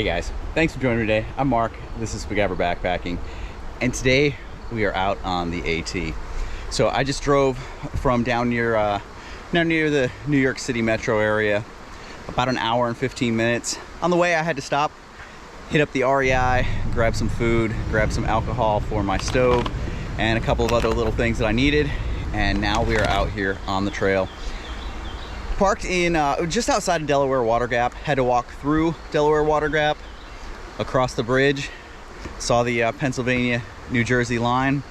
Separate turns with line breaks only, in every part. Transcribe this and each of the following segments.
Hey guys, thanks for joining me today. I'm Mark, this is Spiguyver Backpacking, and today we are out on the AT. So I just drove from down near the New York City metro area, about an hour and 15 minutes. On the way I had to stop, hit up the REI, grab some food, grab some alcohol for my stove, and a couple of other little things that I needed, and now we are out here on the trail. Parked in just outside of Delaware Water Gap. Had to walk through Delaware Water Gap, across the bridge, saw the Pennsylvania-New Jersey line,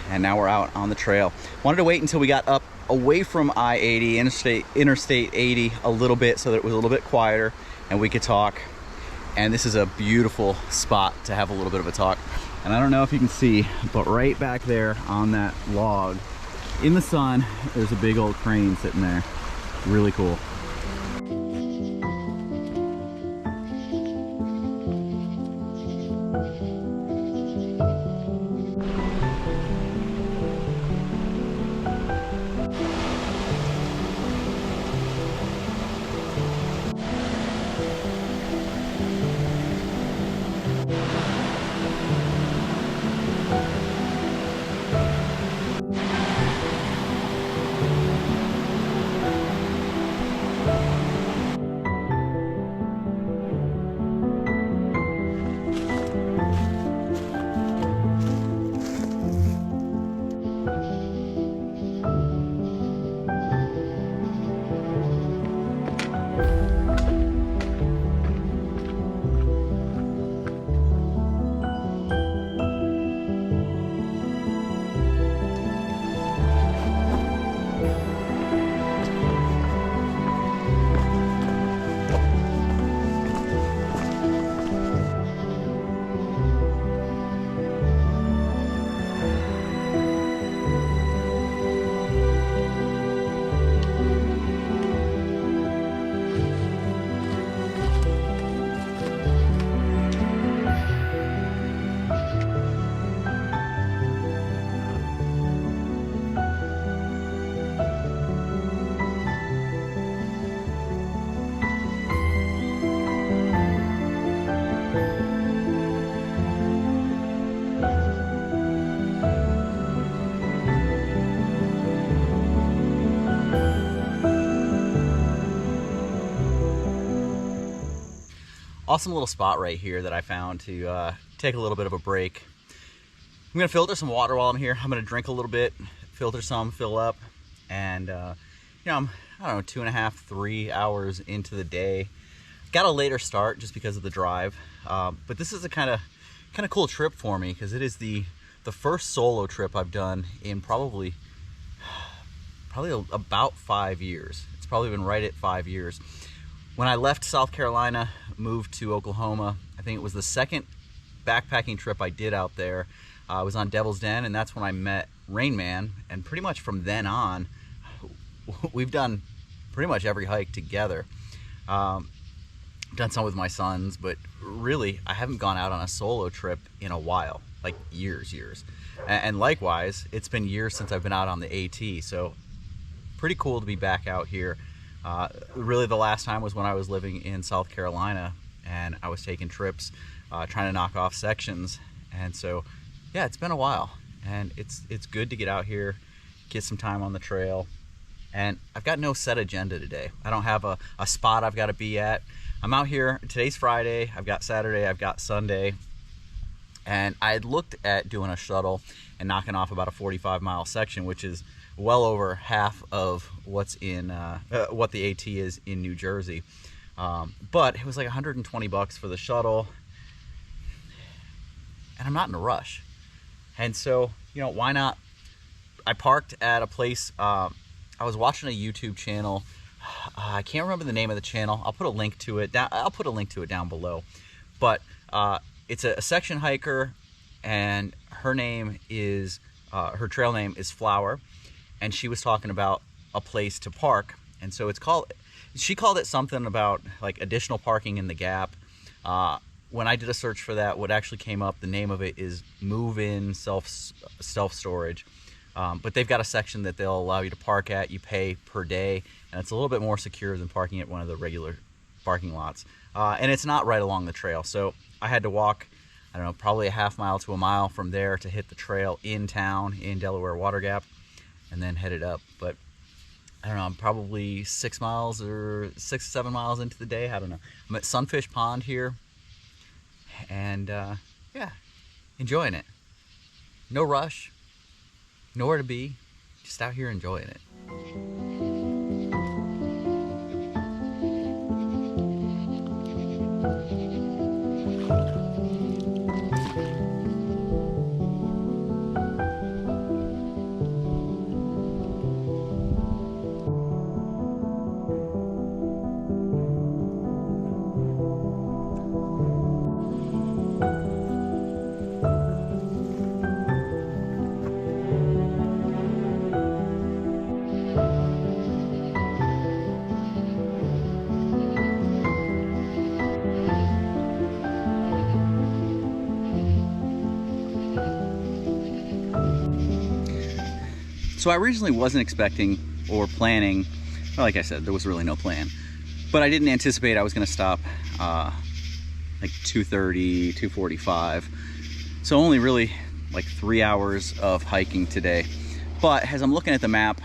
and now we're out on the trail. Wanted to wait until we got up away from I-80, Interstate 80 a little bit, so that it was a little bit quieter and we could talk. And this is a beautiful spot to have a little bit of a talk. And I don't know if you can see, but right back there on that log, in the sun, there's a big old crane sitting there. Really cool. Awesome little spot right here that I found to take a little bit of a break. I'm gonna filter some water while I'm here. I'm gonna drink a little bit, filter some, fill up, and you know, I'm, I don't know, 2.5, 3 hours into the day. Got a later start just because of the drive, but this is a kind of cool trip for me because it is the first solo trip I've done in probably about 5 years. It's probably been right at 5 years. When I left South Carolina, moved to Oklahoma, I think it was the second backpacking trip I did out there. I was on Devil's Den, and that's when I met Rain Man, and pretty much from then on, we've done pretty much every hike together. Done some with my sons, but really, I haven't gone out on a solo trip in a while, like years. And likewise, it's been years since I've been out on the AT, so pretty cool to be back out here. Really the last time was when I was living in South Carolina and I was taking trips, trying to knock off sections. And so, yeah, it's been a while, and it's good to get out here, get some time on the trail. And I've got no set agenda today. I don't have a spot I've got to be at. I'm out here, today's Friday, I've got Saturday, I've got Sunday. And I had looked at doing a shuttle and knocking off about a 45-mile section, which is well over half of what's in what the AT is in New Jersey, but it was like $120 for the shuttle, and I'm not in a rush. And so, you know, why not? I parked at a place. I was watching a YouTube channel. I can't remember the name of the channel. I'll put a link to it down below. But it's a section hiker, and her name is her trail name is Flower. And she was talking about a place to park, and so she called it something about like additional parking in the gap. When I did a search for that, what actually came up, the name of it is move-in self-storage. But they've got a section that they'll allow you to park at. You pay per day, and it's a little bit more secure than parking at one of the regular parking lots. And it's not right along the trail. So I had to walk, I don't know, probably a half mile to a mile from there to hit the trail in town in Delaware Water Gap and then headed up. But I don't know, I'm probably 6 miles or 6 or 7 miles into the day. I don't know. I'm at Sunfish Pond here and yeah, enjoying it. No rush, nowhere to be, just out here enjoying it. So I originally wasn't expecting or planning, well, like I said, there was really no plan, but I didn't anticipate I was going to stop like 2:30, 2:45. So only really like 3 hours of hiking today. But as I'm looking at the map,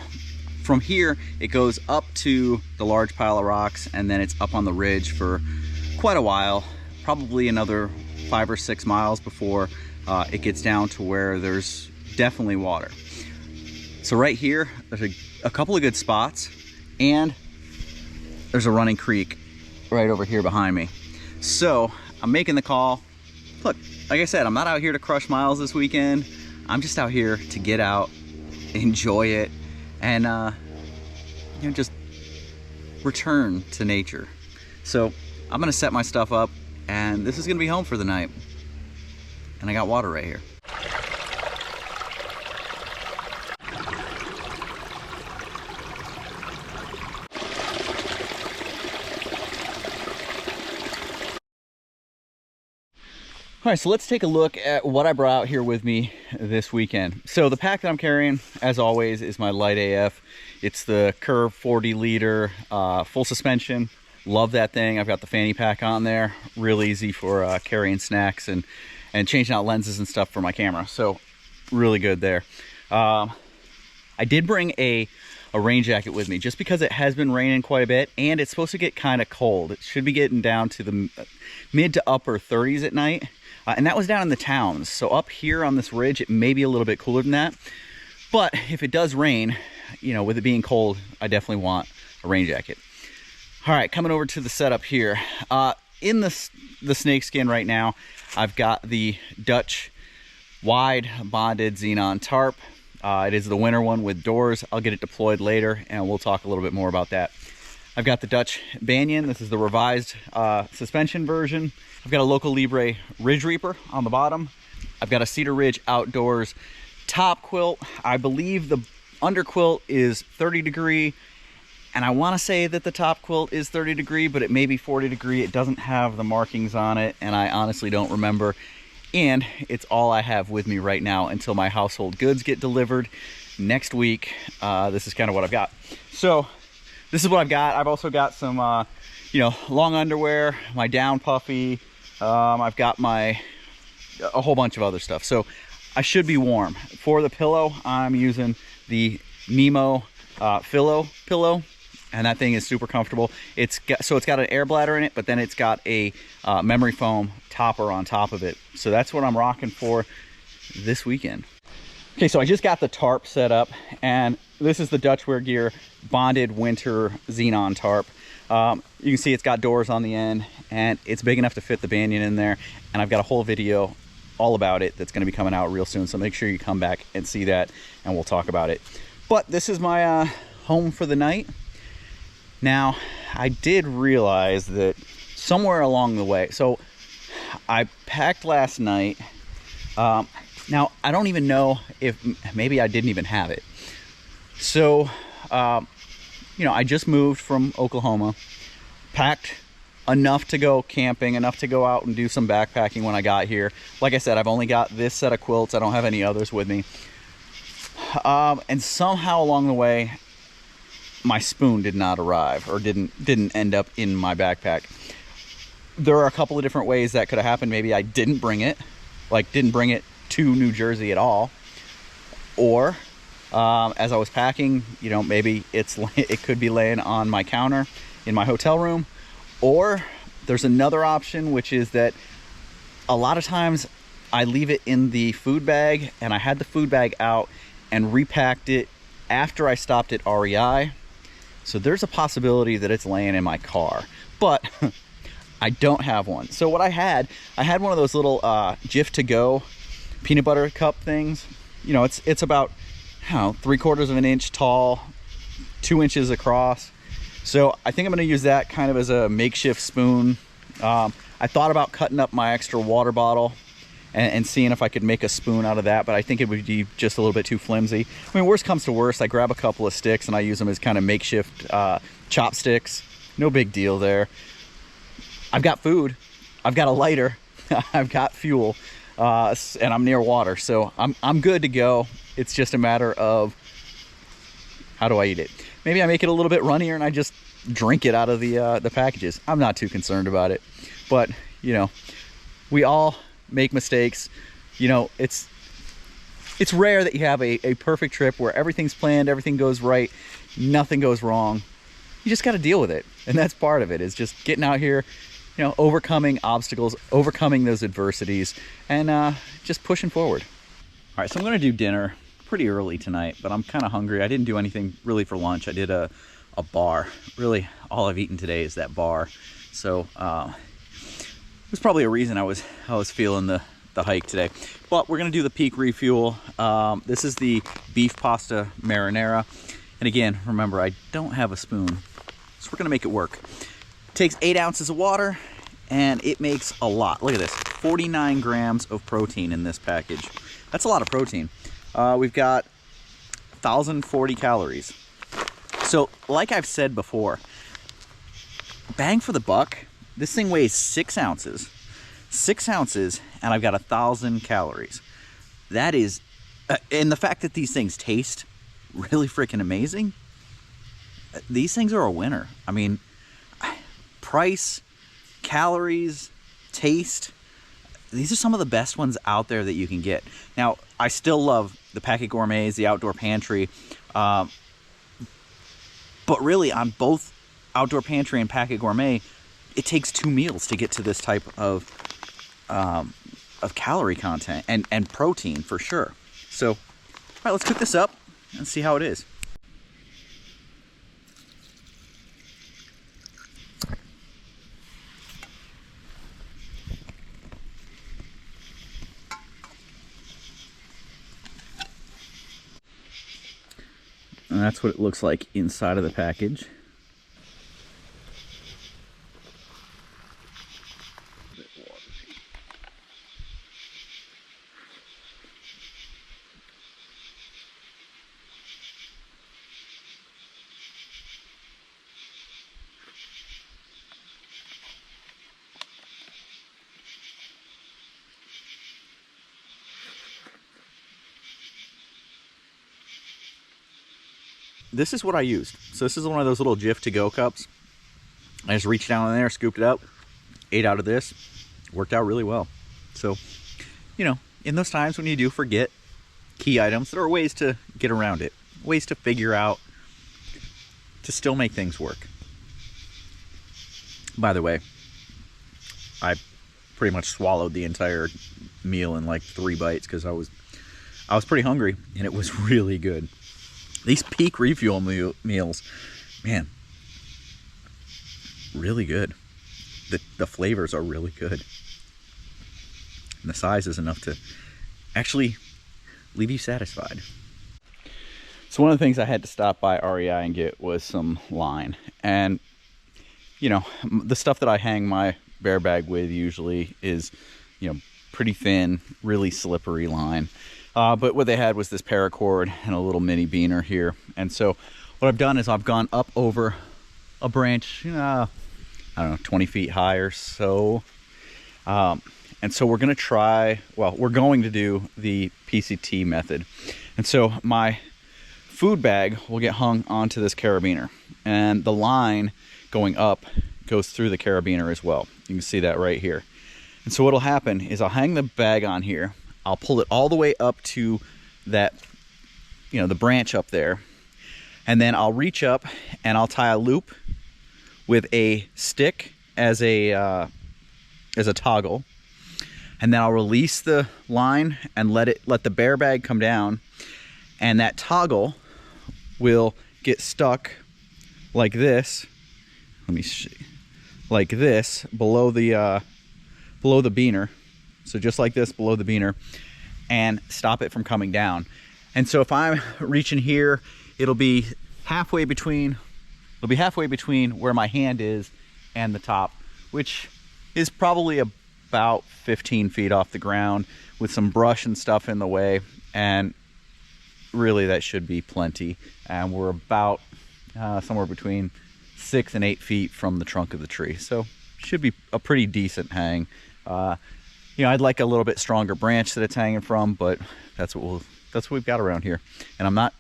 from here it goes up to the large pile of rocks and then it's up on the ridge for quite a while, probably another 5 or 6 miles before it gets down to where there's definitely water. So right here, there's a couple of good spots, and there's a running creek right over here behind me. So I'm making the call. Look, like I said, I'm not out here to crush miles this weekend. I'm just out here to get out, enjoy it, and you know, just return to nature. So I'm gonna set my stuff up, and this is gonna be home for the night. And I got water right here. All right, so let's take a look at what I brought out here with me this weekend. So the pack that I'm carrying, as always, is my Light AF. It's the Curve 40 liter full suspension. Love that thing. I've got the fanny pack on there. Real easy for carrying snacks and changing out lenses and stuff for my camera. So really good there. I did bring a rain jacket with me just because it has been raining quite a bit and it's supposed to get kind of cold. It should be getting down to the mid to upper 30s at night. And that was down in the towns. So up here on this ridge, it may be a little bit cooler than that. But if it does rain, you know, with it being cold, I definitely want a rain jacket. All right, coming over to the setup here. In the snakeskin right now, I've got the Dutch wide bonded xenon tarp. It is the winter one with doors. I'll get it deployed later and we'll talk a little bit more about that. I've got the Dutch Banyan. This is the revised suspension version. I've got a Local Libre Ridge Reaper on the bottom. I've got a Cedar Ridge Outdoors top quilt. I believe the under quilt is 30 degree, and I want to say that the top quilt is 30 degree, but it may be 40 degree. It doesn't have the markings on it, and I honestly don't remember. And it's all I have with me right now until my household goods get delivered next week. This is kind of what I've got. So this is what I've got. I've also got some, you know, long underwear, my down puffy. I've got a whole bunch of other stuff. So I should be warm. For the pillow, I'm using the Nemo Philo pillow, and that thing is super comfortable. It's got an air bladder in it, but then it's got a memory foam topper on top of it. So that's what I'm rocking for this weekend. Okay, so I just got the tarp set up, and this is the Dutch Wear Gear bonded winter xenon tarp. You can see it's got doors on the end, and it's big enough to fit the Banyan in there, and I've got a whole video all about it that's going to be coming out real soon, so make sure you come back and see that and we'll talk about it. But this is my home for the night. Now, I did realize that somewhere along the way, so I packed last night. Now, I don't even know if maybe I didn't even have it. So, you know, I just moved from Oklahoma, packed enough to go camping, enough to go out and do some backpacking when I got here. Like I said, I've only got this set of quilts. I don't have any others with me. And somehow along the way, my spoon did not arrive, or didn't end up in my backpack. there are a couple of different ways that could have happened. Maybe I didn't bring it, like didn't bring it to New Jersey at all. Or as I was packing, you know, maybe it could be laying on my counter in my hotel room. Or there's another option, which is that a lot of times I leave it in the food bag, and I had the food bag out and repacked it after I stopped at REI. So there's a possibility that it's laying in my car, but I don't have one. So what I had one of those little Jif to go peanut butter cup things. You know, it's about, I don't know, 3/4 of an inch tall, 2 inches across. So I think I'm gonna use that kind of as a makeshift spoon. I thought about cutting up my extra water bottle and seeing if I could make a spoon out of that, but I think it would be just a little bit too flimsy. I mean, worst comes to worst, I grab a couple of sticks and I use them as kind of makeshift chopsticks. No big deal there. I've got food, I've got a lighter, I've got fuel, and I'm near water, so I'm good to go. It's just a matter of how do I eat it. Maybe I make it a little bit runnier and I just drink it out of the packages. I'm not too concerned about it, but you know, we all make mistakes. You know, it's rare that you have a perfect trip where everything's planned, everything goes right, nothing goes wrong. You just got to deal with it, and that's part of it, is just getting out here, you know, overcoming obstacles, overcoming those adversities, and just pushing forward. All right, so I'm gonna do dinner pretty early tonight, but I'm kind of hungry. I didn't do anything really for lunch. I did a bar. Really, all I've eaten today is that bar. So there's probably a reason I was feeling the hike today. But we're gonna do the peak refuel. This is the beef pasta marinara, and again, remember, I don't have a spoon, so we're gonna make it work. It takes 8 ounces of water, and it makes a lot. Look at this, 49 grams of protein in this package. That's a lot of protein. We've got 1,040 calories. So, like I've said before, bang for the buck, this thing weighs 6 ounces. 6 ounces, and I've got 1,000 calories. That is, and the fact that these things taste really freaking amazing, these things are a winner. I mean, price, calories, taste, these are some of the best ones out there that you can get. Now, I still love the Packet Gourmets, the Outdoor Pantry, but really on both Outdoor Pantry and Packet Gourmet, it takes 2 meals to get to this type of calorie content and protein for sure. So, all right, let's cook this up and see how it is. And that's what it looks like inside of the package. This is what I used. So this is one of those little Jif to go cups. I just reached down in there, scooped it up, ate out of this. Worked out really well. So, you know, in those times when you do forget key items, there are ways to get around it, ways to figure out to still make things work. By the way, I pretty much swallowed the entire meal in like 3 bites because I was pretty hungry, and it was really good. These peak refuel meals, man, really good. The flavors are really good. And the size is enough to actually leave you satisfied. So one of the things I had to stop by REI and get was some line. And, you know, the stuff that I hang my bear bag with usually is, you know, pretty thin, really slippery line. But what they had was this paracord and a little mini beaner here. And so what I've done is I've gone up over a branch, I don't know, 20 feet high or so. And so we're going to do the PCT method. And so my food bag will get hung onto this carabiner. And the line going up goes through the carabiner as well. You can see that right here. And so what'll happen is I'll hang the bag on here. I'll pull it all the way up to that, you know, the branch up there. And then I'll reach up and I'll tie a loop with a stick as a toggle. And then I'll release the line and let the bear bag come down. And that toggle will get stuck like this. Let me see. Like this below the beaner. So just like this below the beaner, and stop it from coming down. And so if I'm reaching here, it'll be halfway between where my hand is and the top, which is probably about 15 feet off the ground with some brush and stuff in the way. And really that should be plenty. And we're about somewhere between 6 and 8 feet from the trunk of the tree. So should be a pretty decent hang. You know, I'd like a little bit stronger branch that it's hanging from, but that's what we've got around here. And I'm not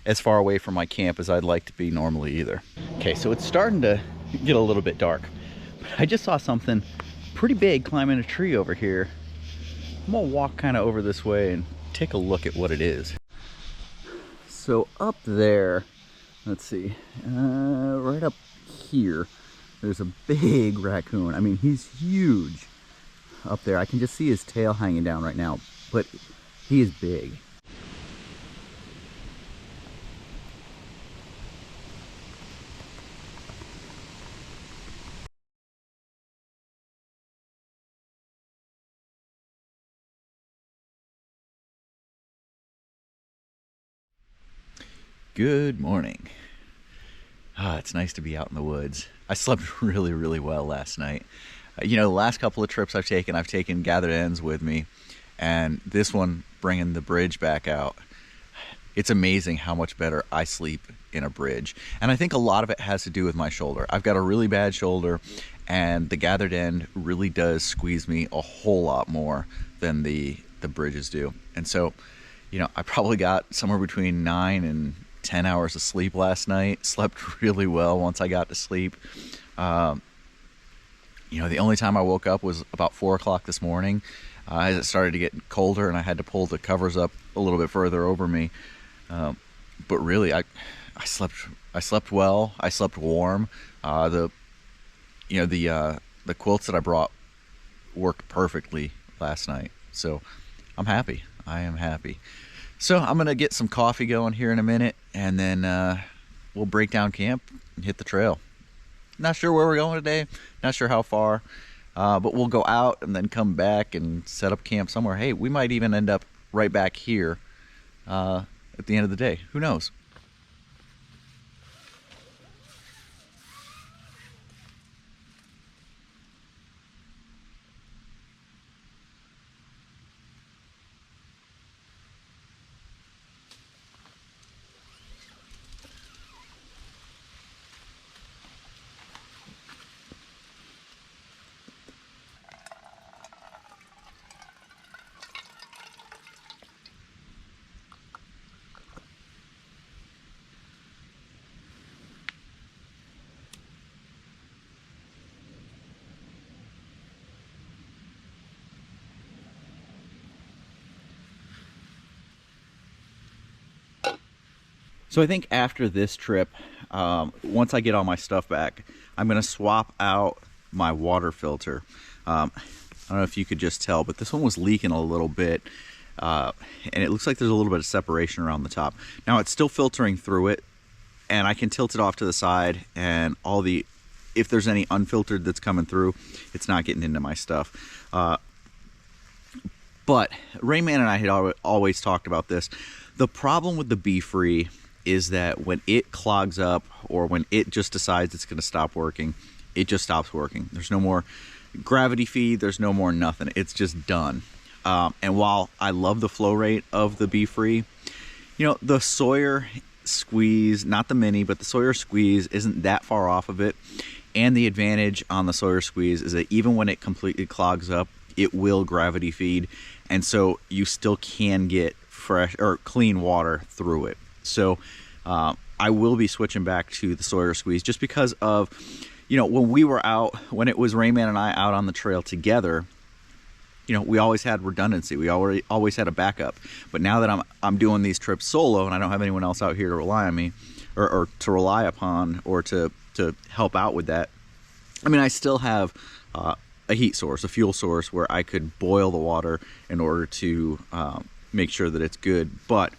as far away from my camp as I'd like to be normally either. Okay, so it's starting to get a little bit dark. But I just saw something pretty big climbing a tree over here. I'm gonna walk kind of over this way and take a look at what it is. So up there, let's see, right up here, there's a big raccoon. I mean, he's huge up there. I can just see his tail hanging down right now, but he is big. Good morning. It's nice to be out in the woods. I slept really, really well last night. You know, the last couple of trips I've taken gathered ends with me, and this one bringing the bridge back out. It's amazing how much better I sleep in a bridge. And I think a lot of it has to do with my shoulder. I've got a really bad shoulder, and the gathered end really does squeeze me a whole lot more than the bridges do. And so, you know, I probably got somewhere between 9 and 10 hours of sleep last night. Slept really well once I got to sleep. You know, the only time I woke up was about 4 o'clock this morning as it started to get colder, and I had to pull the covers up a little bit further over me. But really, I slept well. I slept warm. The quilts that I brought worked perfectly last night. So I'm happy. I am happy. So I'm gonna get some coffee going here in a minute, and then we'll break down camp and hit the trail. Not sure where we're going today, not sure how far, but we'll go out and then come back and set up camp somewhere. Hey, we might even end up right back here at the end of the day. Who knows? So I think after this trip, once I get all my stuff back, I'm going to swap out my water filter. I don't know if you could just tell, but this one was leaking a little bit, and it looks like there's a little bit of separation around the top. Now it's still filtering through it, and I can tilt it off to the side, and if there's any unfiltered that's coming through, it's not getting into my stuff. But Rayman and I had always talked about this. The problem with the Be-Free is that when it clogs up, or when it just decides it's going to stop working, it just stops working. There's no more gravity feed, there's no more nothing. It's just done. And while I love the flow rate of the Be-Free, you know, the Sawyer squeeze, not the mini, but the Sawyer squeeze isn't that far off of it. And the advantage on the Sawyer squeeze is that even when it completely clogs up, it will gravity feed, and so you still can get fresh or clean water through it. So I will be switching back to the Sawyer squeeze just because of, you know, when we were out, when it was Rayman and I out on the trail together, you know, we always had redundancy. We always had a backup. But now that I'm doing these trips solo and I don't have anyone else out here to rely on me, or to rely upon, or to help out with that, I mean, I still have a heat source, a fuel source, where I could boil the water in order to make sure that it's good. But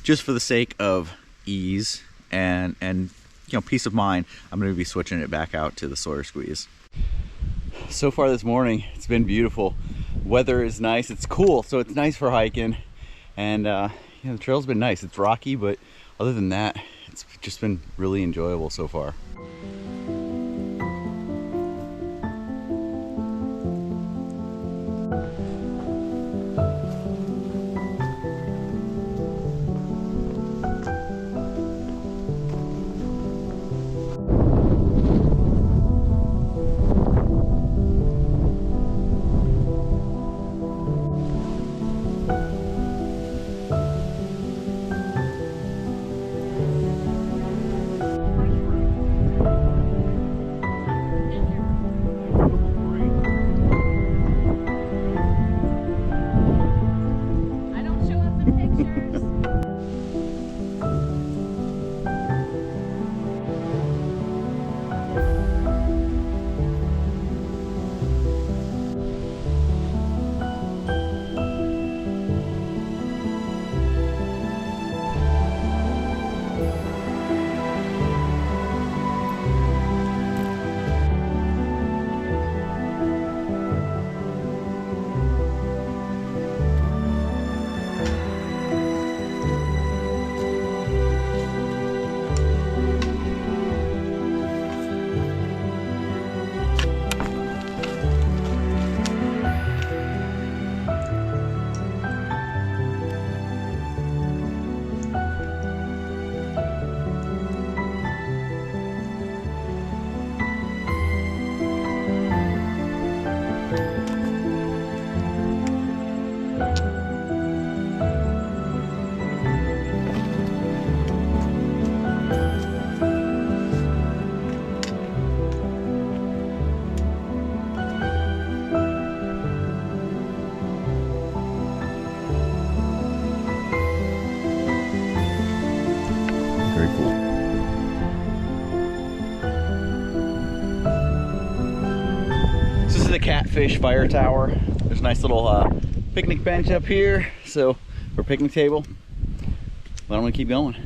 just for the sake of ease and you know, peace of mind, I'm going to be switching it back out to the Sawyer squeeze. So far this morning, it's been beautiful. Weather is nice. It's cool, so it's nice for hiking. And you know, the trail's been nice. It's rocky, but other than that, it's just been really enjoyable so far. The Catfish Fire Tower. There's a nice little picnic bench up here, so for a picnic table. But I'm gonna keep going.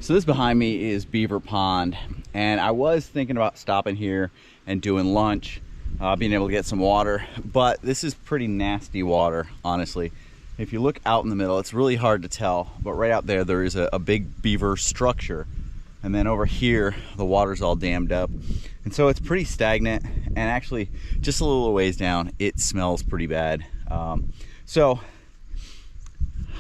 So this behind me is Beaver Pond, and I was thinking about stopping here and doing lunch, being able to get some water, but this is pretty nasty water, honestly. If you look out in the middle, it's really hard to tell, but right out there, there is a big beaver structure. And then over here, the water's all dammed up. And so it's pretty stagnant, and actually, just a little ways down, it smells pretty bad. So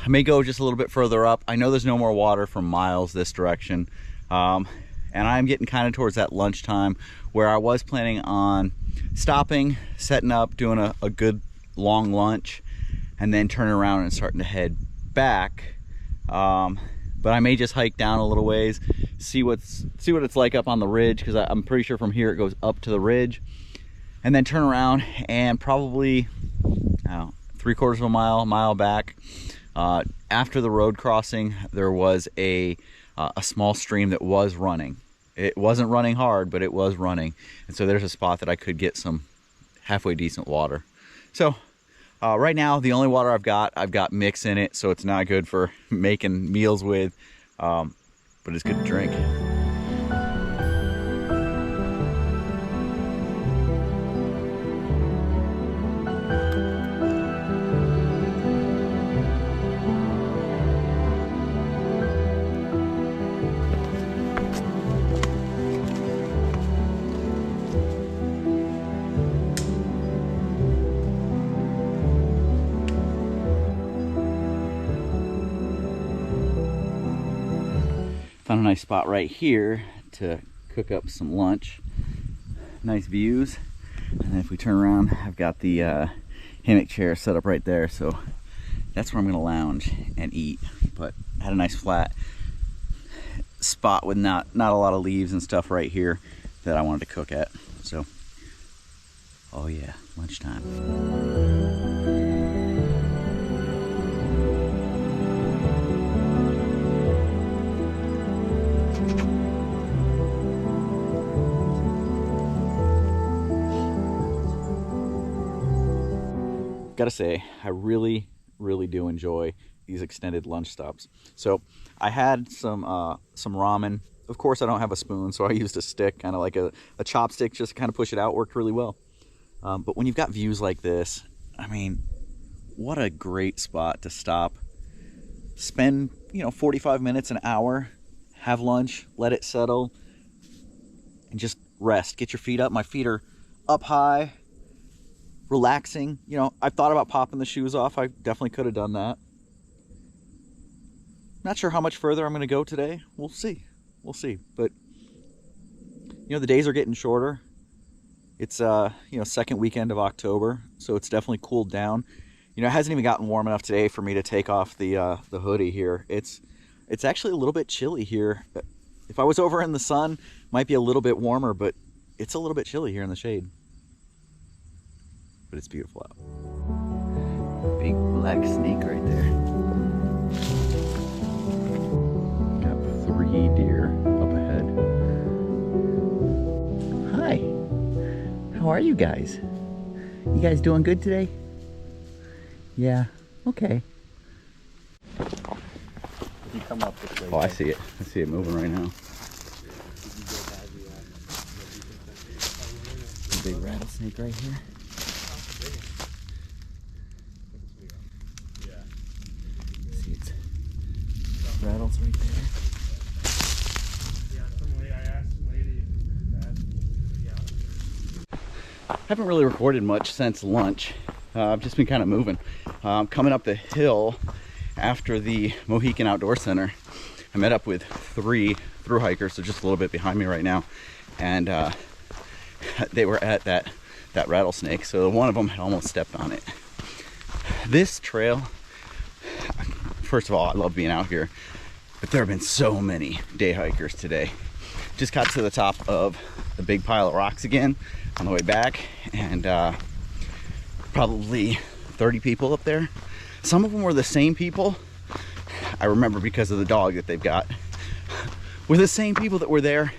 I may go just a little bit further up. I know there's no more water for miles this direction. And I'm getting kind of towards that lunchtime where I was planning on stopping, setting up, doing a good long lunch, and then turning around and starting to head back. But I may just hike down a little ways, see what it's like up on the ridge, because I'm pretty sure from here it goes up to the ridge, and then turn around and probably 3/4 of a mile back. After the road crossing, there was a small stream that was running. It wasn't running hard, but it was running, and so there's a spot that I could get some halfway decent water. So right now, the only water I've got mix in it, so it's not good for making meals with, but it's good to drink. Found a nice spot right here to cook up some lunch. Nice views. And then if we turn around, I've got the hammock chair set up right there, so that's where I'm gonna lounge and eat. But I had a nice flat spot with not a lot of leaves and stuff right here that I wanted to cook at. So, oh yeah, lunchtime. Gotta say, I really do enjoy these extended lunch stops. So I had some ramen. Of course I don't have a spoon, so I used a stick, kind of like a chopstick, just to kind of push it out. Worked really well. But when you've got views like this, I mean, what a great spot to stop, spend 45 minutes, an hour, have lunch, let it settle, and just rest. Get your feet up. My feet are up high, relaxing. I've thought about popping the shoes off. I definitely could have done that. Not sure how much further I'm going to go today. We'll see. But the days are getting shorter. It's second weekend of October, so it's definitely cooled down. It hasn't even gotten warm enough today for me to take off the hoodie here. It's actually a little bit chilly here. If I was over in the sun, it might be a little bit warmer, but it's a little bit chilly here in the shade. But it's beautiful out. Big black snake right there. Got 3 deer up ahead. Hi. How are you guys? You guys doing good today? Yeah. Okay. You come up this way. Oh, I see it. I see it moving right now. A big rattlesnake right here. Rattles right there. Haven't really recorded much since lunch. I've just been kind of moving. Coming up the hill after the Mohican Outdoor Center, I met up with 3 thru hikers, so just a little bit behind me right now, and they were at that rattlesnake. So one of them had almost stepped on it. This trail, first of all, I love being out here, but there have been so many day hikers today. Just got to the top of the big pile of rocks again on the way back, and probably 30 people up there. Some of them were the same people. I remember because of the dog that they've got. Were the same people that were there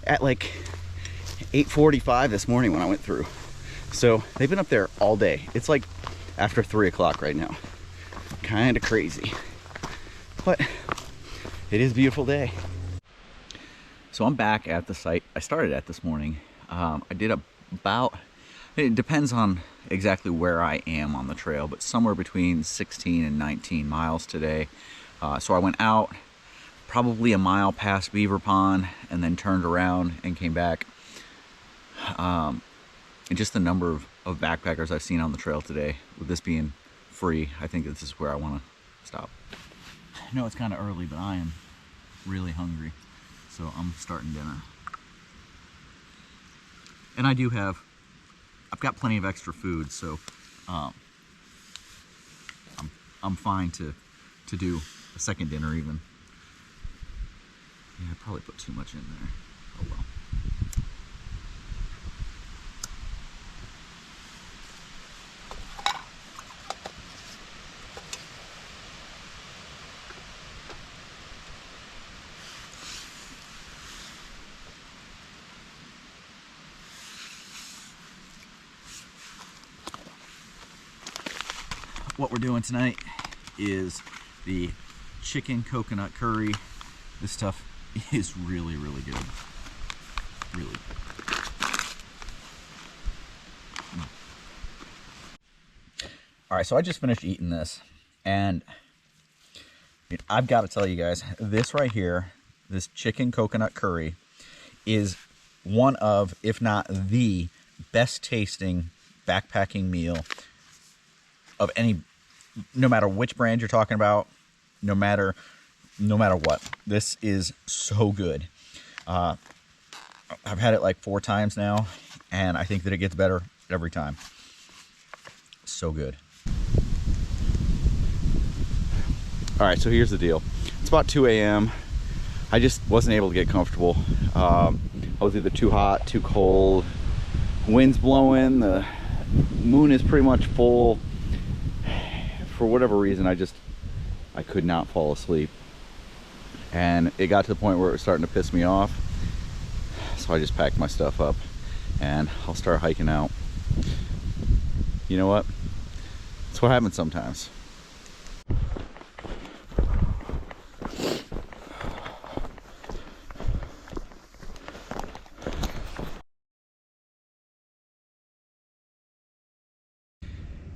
at like 8:45 this morning when I went through. So they've been up there all day. It's like after 3 o'clock right now. Kind of crazy, but it is a beautiful day. So I'm back at the site I started at this morning. I did about, it depends on exactly where I am on the trail, but somewhere between 16 and 19 miles today. So I went out probably a mile past Beaver Pond and then turned around and came back. And just the number of backpackers I've seen on the trail today, with this being free, I think this is where I want to stop. I know it's kind of early, but I am really hungry, so I'm starting dinner. And I've got plenty of extra food, so I'm fine to do a second dinner even. Yeah, I probably put too much in there. Oh well. What we're doing tonight is the chicken coconut curry. This stuff is really good. Really good. All right, so I just finished eating this, and I've got to tell you guys, this right here, this chicken coconut curry, is one of, if not the best tasting backpacking meal of any, no matter which brand you're talking about, no matter what. This is so good. I've had it like 4 times now, and I think that it gets better every time. So good. All right, so here's the deal. It's about 2 a.m. I just wasn't able to get comfortable. I was either too hot, too cold, wind's blowing, the moon is pretty much full. For whatever reason, I could not fall asleep. And it got to the point where it was starting to piss me off. So I just packed my stuff up and I'll start hiking out. You know what? That's what happens sometimes.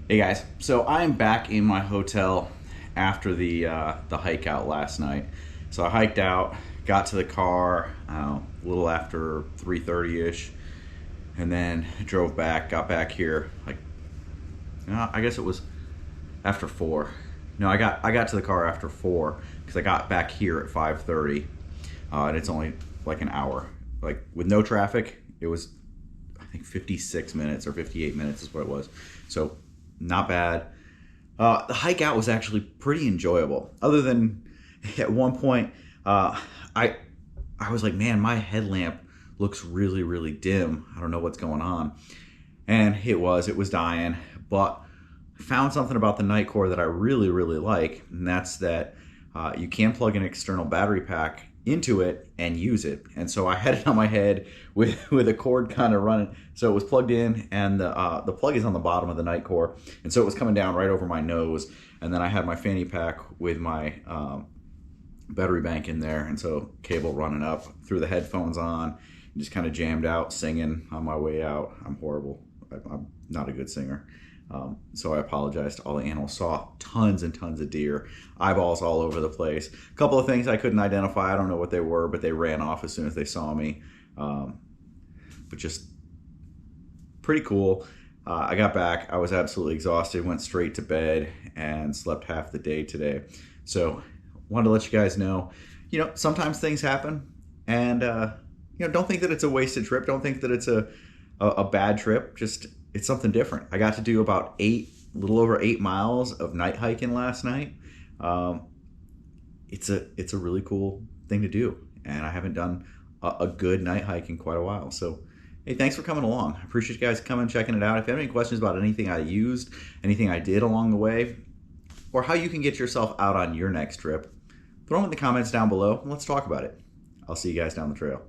Hey guys, so I am back in my hotel after the hike out last night. So I hiked out, got to the car a little after 3:30ish, and then drove back, got back here like, I guess it was after 4. No, I got to the car after 4 because I got back here at 5:30, and it's only like an hour. Like with no traffic, it was I think 56 minutes or 58 minutes is what it was. So not bad. The hike out was actually pretty enjoyable. Other than at one point, I was like, man, my headlamp looks really, really dim. I don't know what's going on. And it was dying. But I found something about the Nitecore that I really, really like. And that's that you can plug an external battery pack into it and use it. And so I had it on my head with a cord kind of running. So it was plugged in, and the plug is on the bottom of the Nitecore, and so it was coming down right over my nose. And then I had my fanny pack with my battery bank in there, and so cable running up, threw the headphones on, and just kind of jammed out singing on my way out. I'm horrible. I'm not a good singer. So I apologize to all the animals. Saw tons and tons of deer, eyeballs all over the place. A couple of things I couldn't identify. I don't know what they were, but they ran off as soon as they saw me. But just pretty cool. I got back. I was absolutely exhausted, went straight to bed, and slept half the day today. So wanted to let you guys know, sometimes things happen, and don't think that it's a wasted trip. Don't think that it's a bad trip. Just it's something different. I got to do about a little over 8 miles of night hiking last night. It's a really cool thing to do, and I haven't done a good night hike in quite a while. So hey, thanks for coming along. I appreciate you guys coming, checking it out. If you have any questions about anything I used, anything I did along the way, or how you can get yourself out on your next trip, throw them in the comments down below and let's talk about it. I'll see you guys down the trail.